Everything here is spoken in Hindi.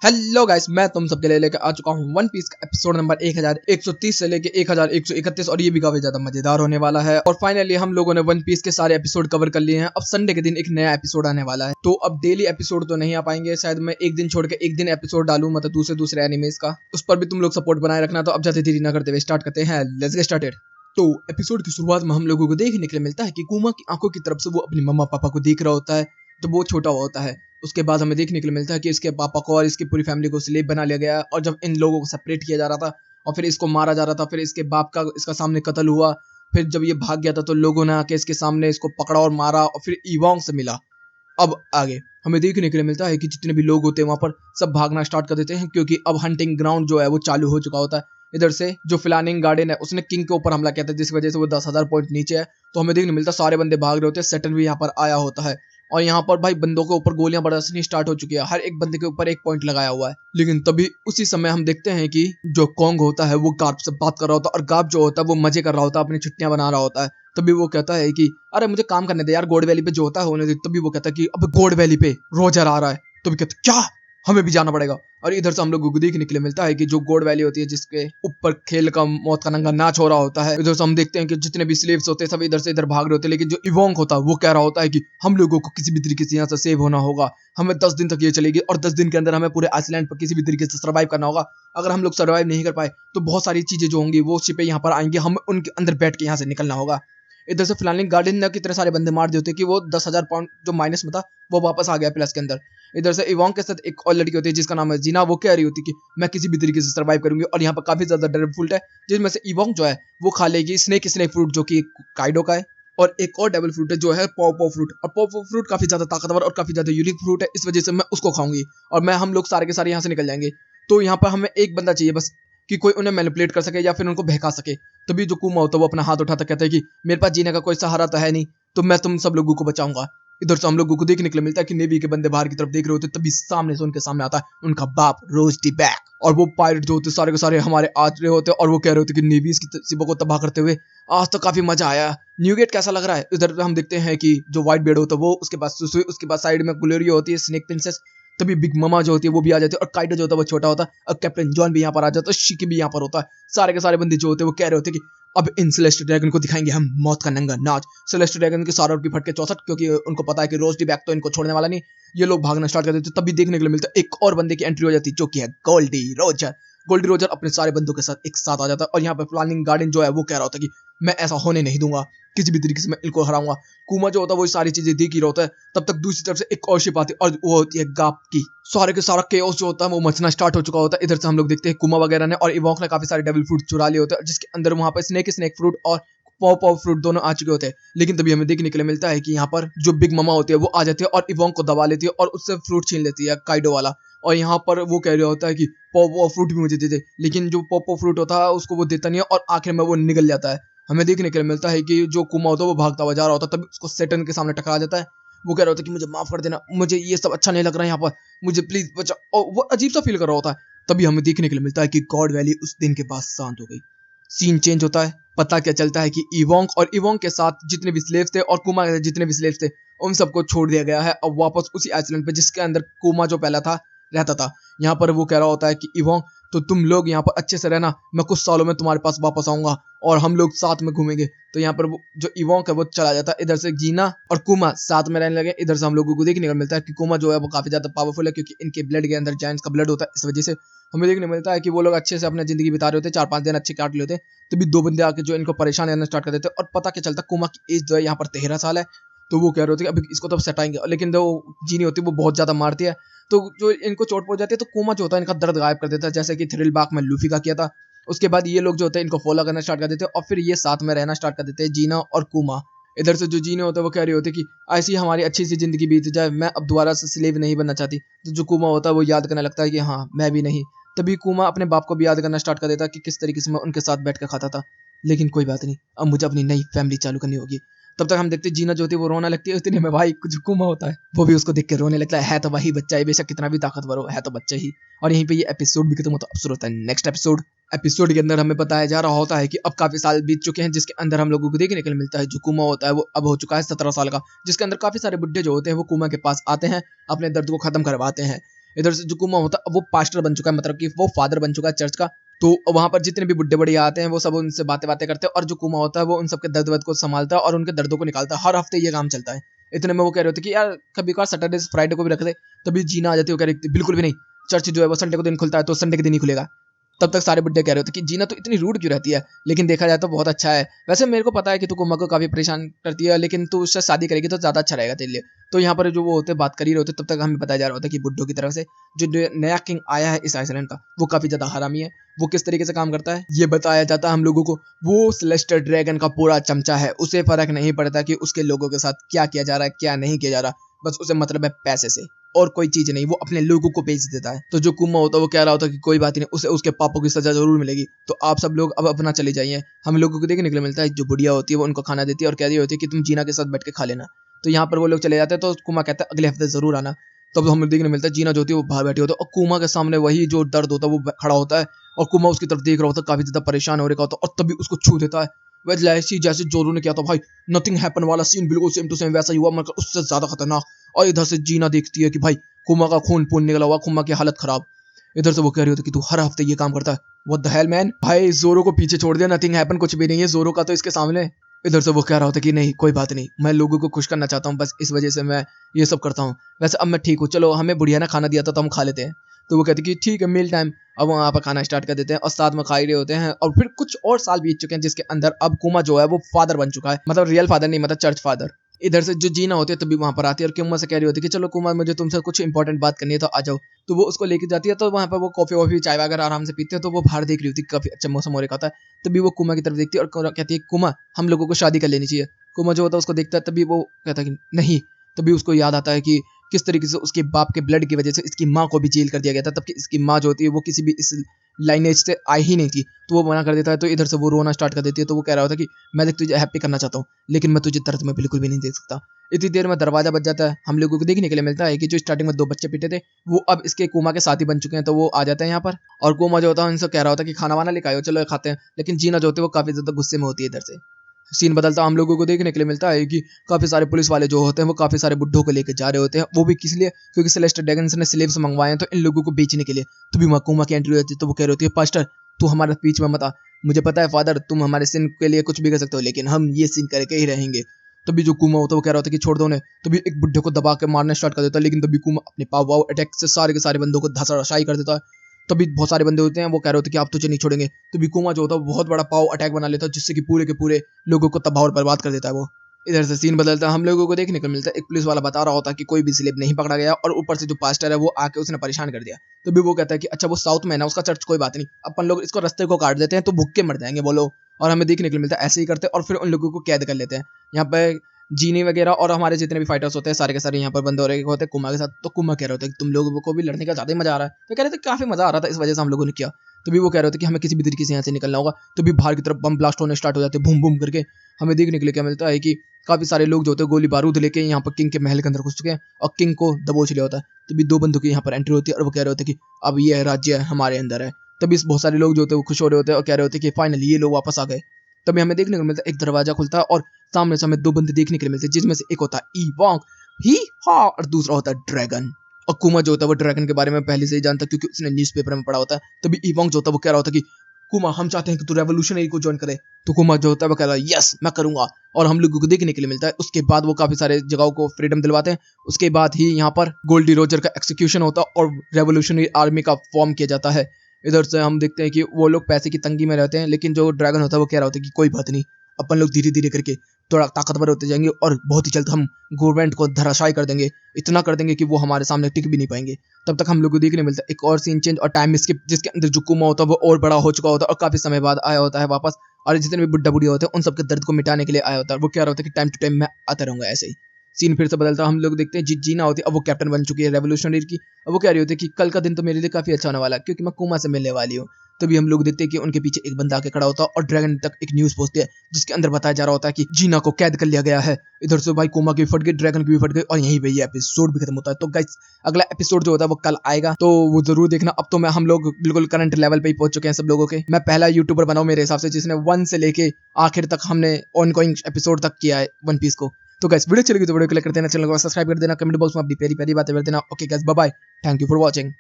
हेलो गाइस, मैं तुम सबके लिए लेकर आ चुका हूँ वन पीस का एपिसोड नंबर 1130 से लेके 1131 और ये भी काफी ज्यादा मजेदार होने वाला है। और फाइनली हम लोगों ने वन पीस के सारे एपिसोड कवर कर लिए हैं। अब संडे के दिन एक नया एपिसोड आने वाला है, तो अब डेली एपिसोड तो नहीं आ पाएंगे, शायद मैं एक दिन छोड़ के एक दिन एपिसोड डालूं, मतलब दूसरे एनिमेज का। उस पर भी तुम लोग सपोर्ट बनाए रखना। तो अब ज्यादा देरी न करते हुए स्टार्ट करते हैं। Let's get started. तो एपिसोड की शुरुआत में हम लोगों को देखने के लिए मिलता है कि कुमा की आंखों की तरफ से वो अपनी मम्मा पापा को देख रहा होता है, तो वो छोटा हुआ होता है। उसके बाद हमें देखने के लिए मिलता है कि इसके पापा को और इसकी पूरी फैमिली को स्लेव बना लिया गया। और जब इन लोगों को सेपरेट किया जा रहा था और फिर इसको मारा जा रहा था, फिर इसके बाप का इसका सामने कत्ल हुआ। फिर जब ये भाग गया था तो लोगों ने आके इसके सामने इसको पकड़ा और मारा और फिर इवोंग से मिला। अब आगे हमें देखने के लिए मिलता है कि जितने भी लोग होते हैं वहां पर सब भागना स्टार्ट कर देते हैं, क्योंकि अब हंटिंग ग्राउंड जो है वो चालू हो चुका होता है। इधर से जो फ्लानिंग गार्डन है उसने किंग के ऊपर हमला किया था, जिस वजह से वो 10,000 पॉइंट नीचे है। तो हमें देखने मिलता है सारे बंदे भाग रहे होते हैं। सेटन भी यहाँ पर आया होता है और यहाँ पर भाई बंदों के ऊपर गोलियां बरसनी स्टार्ट हो चुकी है। हर एक बंदे के ऊपर एक पॉइंट लगाया हुआ है। लेकिन तभी उसी समय हम देखते हैं कि जो कॉन्ग होता है वो गार्प से बात कर रहा होता है, और गार्प जो होता है वो मजे कर रहा होता है, अपनी छुट्टियां बना रहा होता है। तभी वो कहता है कि अरे मुझे काम करने दे यार, गोड वैली पे जो होता है होने दे। तभी वो कहता है कि अब गोड वैली पे रोजर आ रहा है। तो भी कहते क्या, हमें भी जाना पड़ेगा। और इधर से हम लोग को देखने के लिए मिलता है कि जो गोड वैली होती है जिसके ऊपर खेल का मौत का नंगा नाच हो रहा होता है, इधर से हम देखते हैं कि जितने भी स्लेव्स होते हैं सब इधर से इधर भाग रहे होते हैं। लेकिन जो इवोंग होता है वो कह रहा होता है कि हम लोगों को किसी भी तरीके से यहाँ से सेव होना होगा। हमें 10 दिन तक ये चलेगी और 10 दिन के अंदर हमें पूरे आइसलैंड पर किसी भी तरीके से सर्वाइव करना होगा। अगर हम लोग सर्वाइव नहीं कर पाए तो बहुत सारी चीजें जो होंगी वो शिपें यहाँ पर आएंगी, हमें उनके अंदर बैठ के यहाँ से निकलना होगा। इधर से फ्लानिंग गार्डन ने कितने सारे बंदे मार दिए होते कि वो 10,000 पाउंड जो माइनस में था वो वापस आ गया प्लस के अंदर। इधर से इवोंग के साथ एक और लड़की होती है जिसका नाम है जीना। वो कह रही होती कि मैं किसी भी तरीके से सर्वाइव करूंगी। और यहाँ पर काफी ज्यादा ड्रैगन फ्रूट है, जिसमें से इवोंग जो है वो खा लेगी स्नेक फ्रूट जो कि काइडो का है। और एक और डेविल फ्रूट है जो है पॉपो फ्रूट। और पॉपो फ्रूट काफी ज्यादा ताकतवर और काफी ज्यादा यूनिक फ्रूट है, इस वजह से मैं उसको खाऊंगी और मैं हम लोग सारे के सारे यहाँ से निकल जाएंगे। तो यहाँ पर हमें एक बंदा चाहिए बस, कि कोई उन्हें मैनिपुलेट कर सके या फिर उनको बहका सके। तभी जो कुमा होता है वो अपना हाथ उठाता कहता है कि मेरे पास जीने का कोई सहारा तो है नहीं, तो मैं तुम सब लोगों को बचाऊंगा। इधर से हम लोगों को देखने के लिए मिलता है कि नेवी के बंदे बाहर की तरफ देख रहे होते, तभी सामने से उनके सामने आता है उनका बाप रोस्टी बैक। और वो पायलट जो होते सारे के सारे हमारे आ रहे होते और वो कह रहे होते कि नेवी की शिपों को तबाह करते हुए आज तो काफी मजा आया। न्यूगेट कैसा लग रहा है। इधर हम देखते हैं कि जो व्हाइट बेड होता है वो उसके पास सुसुई, उसके पास साइड में ग्लोरिया होती है स्नेक प्रिंसेस। तभी बिग ममा जो होती है वो भी आ जाती है और काइडो जो होता है वो छोटा होता है। और कैप्टन जॉन भी यहाँ पर आ जाता है, शिकी भी यहाँ पर होता है। सारे के सारे बंदे जो होते हैं वो कह रहे होते हैं कि अब इन सेलेस्ट ड्रैगन को दिखाएंगे हम मौत का नंगा नाच। सेलेस्ट ड्रैगन के सारे की फटके 64, क्योंकि उनको पता है कि रोस्टी बैक तो इनको छोड़ने वाला नहीं। ये लोग भागना स्टार्ट कर देते। तभी देखने के लिए मिलता है एक और बंदे की एंट्री हो जाती है जो कि है गोल्डी रोजर। गोल्डी रोजर अपने सारे बंदों के साथ एक साथ आ जाता है और यहाँ पर प्लानिंग गार्डन जो है वो कह रहा होता है कि मैं ऐसा होने नहीं दूंगा, किसी भी तरीके से मैं इनको हराऊंगा। कुमा जो होता है वो सारी चीजें देख ही रहा होता है। तब तक दूसरी तरफ से एक और शिप आती है और वो होती है गाप की। सारे के सारा केओस जो होता है वो मचना स्टार्ट हो चुका होता है। इधर से हम लोग देखते हैं कुमा वगैरह ने और इवोंग ने काफी सारे डेविल फ्रूट चुरा लिए होते हैं, जिसके अंदर वहां पर स्नेक फ्रूट और पॉप फ्रूट दोनों आ चुके होते हैं। लेकिन तभी हमें देखने के लिए मिलता है कि यहाँ पर जो बिग ममा होती है वो आ जाती है और इवोंग को दबा लेती है और उससे फ्रूट छीन लेती है काइडो वाला। और यहाँ पर वो कह रहा होता है कि पॉपो फ्रूट भी मुझे दे दे, लेकिन जो पॉपो फ्रूट होता है उसको वो देता नहीं है और आखिर में वो निकल जाता है। हमें देखने के लिए मिलता है कि जो कुमा होता है वो भागता हुआ जा रहा होता है, तभी उसको सेटन के सामने टकरा जाता है। वो कह रहा होता है कि मुझे माफ कर देना, मुझे ये सब अच्छा नहीं लग रहा है यहाँ पर, मुझे प्लीज बचा। और वो अजीब सा फील कर रहा होता है। तभी हमें देखने के लिए मिलता है कि गॉड वैली उस दिन के बाद शांत हो गई। सीन चेंज होता है। पता क्या चलता है कि इवोंग और इवोंग के साथ जितने भी स्लेव्स थे और कुमा के जितने भी स्लेव्स थे उन सबको छोड़ दिया गया है अब वापस उसी आइसलैंड पे जिसके अंदर कुमा जो पहला था रहता था। यहाँ पर वो कह रहा होता है कि इवोंग तो तुम लोग यहाँ पर अच्छे से रहना, मैं कुछ सालों में तुम्हारे पास वापस आऊंगा और हम लोग साथ में घूमेंगे। तो यहाँ पर वो जो इवोंग है वो चला जाता है। इधर से जीना और कुमा साथ में रहने लगे। इधर से हम लोगों को देखने को मिलता है कि कुमा जो है वो काफी ज्यादा पावरफुल है, क्योंकि इनके ब्लड के अंदर जायंट्स का ब्लड होता है। इस वजह से हमें देखने को मिलता है कि वो लोग अच्छे से अपनी जिंदगी बिता रहे होते हैं, 4-5 दिन अच्छे काट लेते हैं। तभी दो बंदे आके जो इनको परेशान करना स्टार्ट कर देते हैं। और पता क्या चलता है कुमा की एज जो है यहाँ पर 13 साल है। तो वो कह रहे होते हैं अभी इसको तो सटाएंगे, लेकिन जो जीनी होती है वो बहुत ज्यादा मारती है। तो जो इनको चोट पहुंच जाती है तो कुमा जो होता है इनका दर्द गायब कर देता है, जैसे कि थ्रिल बाग में लूफी का किया था। उसके बाद ये लोग जो होते हैं इनको फॉलो करना स्टार्ट कर देते हैं और फिर ये साथ में रहना स्टार्ट कर देते हैं जीना और कुमा। इधर से जो जीने होता है वो कह रहे होते कि ऐसी हमारी अच्छी सी जिंदगी बीत जाए, मैं अब दोबारा से स्लेव नहीं बनना चाहती। तो जो कुमा होता है वो याद करने लगता है कि हाँ मैं भी नहीं। तभी कुमा अपने बाप को भी याद करना स्टार्ट कर देता है कि किस तरीके से मैं उनके साथ बैठ कर खाता था। लेकिन कोई बात नहीं, अब मुझे अपनी नई फैमिली चालू करनी होगी। तब तक हम देखते जीना जो होती है वो रोना लगती है। इतने में भाई कुछ कुमा होता है वो भी उसको देख के रोने लगता है तो वही बच्चा है, बेशक कितना भी ताकतवर हो है तो बच्चा ही। और यहीं पे ये एपिसोड भी खत्म होता है। अब शुरू होता है नेक्स्ट एपिसोड के अंदर हमें बताया जा रहा होता है कि अब काफी साल बीत चुके हैं, जिसके अंदर हम लोगों को देखने के लिए मिलता है जो कुमा होता है वो अब हो चुका है 17 साल का, जिसके अंदर काफी सारे बुड्ढे जो होते हैं वो कुमा के पास आते हैं, अपने दर्द को खत्म करवाते हैं। इधर से जो कुमा होता है वो पास्टर बन चुका है, मतलब कि वो फादर बन चुका है चर्च का। तो वहां पर जितने भी बुड्ढे बढ़िया आते हैं वो सब उनसे बातें बातें करते हैं, और जो कुमा होता है वो उन सबके दर्द वर्द को संभालता है और उनके दर्दों को निकालता है। हर हफ्ते ये काम चलता है। इतने में वो कह रहे होते कि यार कभी कभार सैटरडे फ्राइडे को भी रख दे। तभी जीना आ जाती है, वो कह रही बिल्कुल भी नहीं, चर्च जो है वो संडे को दिन खुलता है तो संडे के दिन ही खुलेगा। तब तक सारे बुड्ढे कह रहे होते कि जीना तो इतनी रूड क्यों रहती है, लेकिन देखा जाए तो बहुत अच्छा है। वैसे मेरे को पता है कि तू कुमा को काफी परेशान करती है, लेकिन तू उससे शादी करेगी तो ज्यादा अच्छा रहेगा तेरे लिए। तो यहाँ पर जो वो होते बात कर ही रहे होते, तब तक हमें बताया जा रहा होता है कि बुड्ढों की तरफ से जो नया किंग आया है इस आइसलैंड का, वो काफी ज्यादा हरामी है। वो किस तरीके से काम करता है ये बताया जाता है हम लोगों को। वो सेलेस्टर ड्रैगन का पूरा चमचा है, उसे फर्क नहीं पड़ता कि उसके लोगों के साथ क्या किया जा रहा है क्या नहीं किया जा रहा, बस उसे मतलब है पैसे से और कोई चीज नहीं। वो अपने लोगों को बेच देता है। तो जो कुमा होता है वो कह रहा होता है कि कोई बात नहीं, उसे उसके पापों की सजा जरूर मिलेगी। तो आप सब लोग अब अपना चले जाइए। हम लोगों को देखने के लिए मिलता है जो बुढ़िया होती है वो उनको खाना देती है और कह रही होती है कि तुम जीना के साथ बैठ के खा लेना। तो यहाँ पर वो लोग चले जाते हैं। तो कुमा कहता है अगले हफ्ते जरूर आना। तब हमें देखने मिलता है जीना जो होती है वो बाहर बैठी होती है और कुमा के सामने वही जो दर्द होता है वो खड़ा होता है और कुमा उसकी तरफ देख रहा होता है, काफी ज्यादा परेशान हो रहा होता है और तभी उसको छू देता है। वह जैसे जैसे जोरू ने किया था भाई, नथिंग हैपन वाला सीन बिल्कुल सेम टू सेम वैसा ही हुआ, मगर उससे ज्यादा खतरनाक। और इधर से जीना देखती है कि भाई कुमा का खून पून निकला हुआ, कुमा की हालत खराब। इधर से वो कह रही होती कि तू हर हफ्ते ये काम करता है, व्हाट द हेल मैन। भाई जोरो को पीछे छोड़ दिया, नथिंग हैपन कुछ भी नहीं है जोरो का तो इसके सामने। इधर से वो कह रहा होता कि नहीं कोई बात नहीं, मैं लोगों को खुश करना चाहता हूँ, बस इस वजह से मैं ये सब करता हूँ। वैसे अब मैं ठीक हूँ, चलो हमें बुढ़िया ने खाना दिया था तो हम खा लेते हैं। तो वो कहते कि ठीक है मील टाइम। अब वहाँ पर खाना स्टार्ट कर देते हैं और साथ में खा ही रहे होते हैं। और फिर कुछ और साल बीत चुके हैं जिसके अंदर अब कुमा जो है वो फादर बन चुका है, मतलब रियल फादर नहीं, मतलब चर्च फादर। इधर से जो जीना होती है तभी वहां पर आती है और कुमा से कह रही होती है कि चलो कुमा मुझे तुमसे कुछ इंपॉर्टेंट बात करनी है तो आ जाओ। तो वो उसको लेके जाती है। तो वहां पर वो कॉफी वॉफी चाय वगैरह आराम से पीते हैं। तो वो बाहर देख रही होती है, काफी अच्छा मौसम हो रखा था। तभी वो कुमा की तरफ देखती है और कहती है कुमा हम लोगों को शादी कर लेनी चाहिए। कुमा जो होता है उसको देखता है, तभी वो कहता है कि नहीं। तभी उसको याद आता है कि किस तरीके से उसके बाप के ब्लड की वजह से इसकी माँ को भी जेल कर दिया गया था, तब कि इसकी माँ जो होती है वो किसी भी इस लाइनेज से आई ही नहीं थी। तो वो मना कर देता है। तो इधर से वो रोना स्टार्ट कर देती है। तो वो कह रहा होता है कि मैं देख तुझे हैप्पी करना चाहता हूँ, लेकिन मैं तुझे दर्द में बिल्कुल भी नहीं देख सकता। इतनी देर में दरवाजा बज जाता है। हम लोगों को देखने के लिए मिलता है कि जो स्टार्टिंग में दो बच्चे पीटे थे वो अब इसके कुमा के साथी बन चुके हैं। तो वो आ जाते हैं यहाँ पर और कुमा जो होता है उनसे कह रहा होता है कि खाना वाना लेकर आयो, चलो खाते हैं। लेकिन जीना जो होती है वो काफी ज्यादा गुस्से में होती है। इधर से सीन बदलता हम लोगों को देखने के लिए मिलता है कि काफी सारे पुलिस वाले जो होते हैं वो काफी सारे बुड्ढों को लेकर जा रहे होते हैं। वो भी किस लिए, क्योंकि सेलेस्टर ड्रैगन ने स्लेव्स मंगवाए हैं तो इन लोगों को बेचने के लिए। तो भी कुमा की एंट्री होती है। तो वो कह रही होती है पास्टर तू हमारे बीच में मत आ, मुझे पता है फादर तुम हमारे सिन के लिए कुछ भी कर सकते हो, लेकिन हम ये सीन करके ही रहेंगे। तभी जो कुमा होता है वो कह रहा होता है कि छोड़ दो उन्हें। तभी एक बुड्ढे को दबा के मारना स्टार्ट कर देता है, लेकिन तभी कुमा अपने पाव वाव अटैक से सारे के सारे बंदों को धसाई कर देता है। तभी बहुत सारे बंदे होते हैं वो कह रहे होते हैं कि आप तुझे नहीं छोड़ेंगे। तभी कुमा जो होता है बहुत बड़ा पाव अटैक बना लेता है, जिससे कि पूरे के पूरे लोगों को तबाह और बर्बाद कर देता है वो। इधर से सीन बदलता है हम लोगों को देखने को मिलता है एक पुलिस वाला बता रहा होता है कि कोई भी स्लेब नहीं पकड़ा गया, और ऊपर से जो पास्टर है वो आके उसने परेशान कर दिया। तो भी वो कहता है कि अच्छा वो साउथ में है ना उसका चर्च, कोई बात नहीं, अपन लोग इसको रास्ते को काट देते हैं तो भूख के मर जाएंगे वो लोग। और हमें देखने को मिलता है ऐसे ही करते हैं और फिर उन लोगों को कैद कर लेते हैं। यहाँ पे जीनी वगैरह और हमारे जितने भी फाइटर्स होते हैं सारे के सारे यहाँ पर बंद हो रहे होते हैं कुमा के साथ। तो कुमा कह रहे होते हैं कि तुम लोगों को भी लड़ने का ज्यादा ही मजा आ रहा है। तो कह रहे थे काफी मजा आ रहा था, इस वजह से हम लोगों ने किया। तो भी वो कह रहे होते कि हमें किसी भी तरीके से यहाँ से निकलना होगा। तो भी बाहर की तरफ बम ब्लास्ट होने स्टार्ट हो जाते हैं बूम बूम करके। हमें देखने के लिए क्या मिलता है कि काफी सारे लोग जो होते हैं गोली बारूद लेके यहाँ पर किंग के महल के अंदर घुस चुके हैं और किंग को दबोच लिया होता है। तभी दो बंदों की यहाँ पर एंट्री होती है और वो कह रहे होते हैं कि अब ये राज्य हमारे अंदर है। तभी बहुत सारे लोग जो होते हैं वो खुश हो रहे होते हैं और कह रहे होते हैं कि फाइनली ये लोग वापस आ गए। तभी हमें देखने को मिलता है एक दरवाजा खुलता है और सामने से हमें दो बंदे देखने के लिए मिलते हैं, जिसमें से एक होता है ई वोंग ही हा और दूसरा होता है ड्रैगन। और कुमा जो होता है वो ड्रैगन के बारे में पहले से ही जानता है क्योंकि उसने न्यूज़पेपर में पढ़ा होता है। तभी ई वोंग जो होता है वो कह रहा होता है कि कुमा हम चाहते हैं कि तू रेवोल्यूशनरी को ज्वाइन करे। तो कुमा जो होता है वो कह रहा है यस मैं करूंगा। और हम लोगों को देखने के लिए मिलता है। उसके बाद वो काफी सारे जगहों को फ्रीडम दिलवाते हैं। उसके बाद ही यहाँ पर गोल्डी रोजर का एक्सिक्यूशन होता है और रेवोल्यूशनरी आर्मी का फॉर्म किया जाता है। इधर से हम देखते हैं कि वो लोग पैसे की तंगी में रहते हैं, लेकिन जो ड्रैगन होता है वो कह रहा होता है कि कोई बात नहीं, अपन लोग धीरे धीरे करके थोड़ा ताकतवर होते जाएंगे और बहुत ही जल्द हम गवर्नमेंट को धराशायी कर देंगे, इतना कर देंगे कि वो हमारे सामने टिक भी नहीं पाएंगे। तब तक हम लोग को देखने मिलता है एक और सीन चेंज और टाइम स्किप, जिसके अंदर जो कुमा होता है वो और बड़ा हो चुका होता है और काफी समय बाद आया होता है वापस। और जितने भी बुड्ढा बुढ़िया होते हैं उन सबके दर्द को मिटाने के लिए आया होता है। वो कह रहा होता है कि टाइम टू टाइम मैं आता रहूंगा ऐसे ही। सीन फिर से बदलता हम लोग देखते हैं जीना होती है अब वो कैप्टन बन चुकी है रेवोल्यूशनरी की। अब वो कह रही होती है कि कल का दिन तो मेरे लिए काफी अच्छा होने वाला है क्योंकि मैं कुमा से मिलने वाली हूँ। तभी हम लोग देखते हैं कि उनके पीछे एक बंदा आके खड़ा होता है और ड्रैगन तक एक न्यूज़ पहुंचती है जिसके अंदर बताया जा रहा होता है कि जीना को कैद कर लिया गया है। इधर से भाई कुमा की फट गई, ड्रैगन की भी फट गई और यहीं पे ये एपिसोड भी खत्म होता है। तो गाइस अगला एपिसोड जो होता है वो कल आएगा, तो वो जरूर देखना। अब तो मैं हम लोग बिल्कुल करंट लेवल पे ही पहुंच चुके हैं सब लोगों के। मैं पहला यूट्यूबर बनाऊं मेरे हिसाब से जिसने 1 से लेके आखिर तक हमने ऑनगोइंग एपिसोड तक किया है वन पीस को। तो गाइस वीडियो चलेगी तो वीडियो को लाइक कर देना, चैनल को सब्सक्राइब कर देना, कमेंट बॉक्स में अपनी प्यारी प्यारी बातें कर देना। Okay guys bye bye, thank you for watching.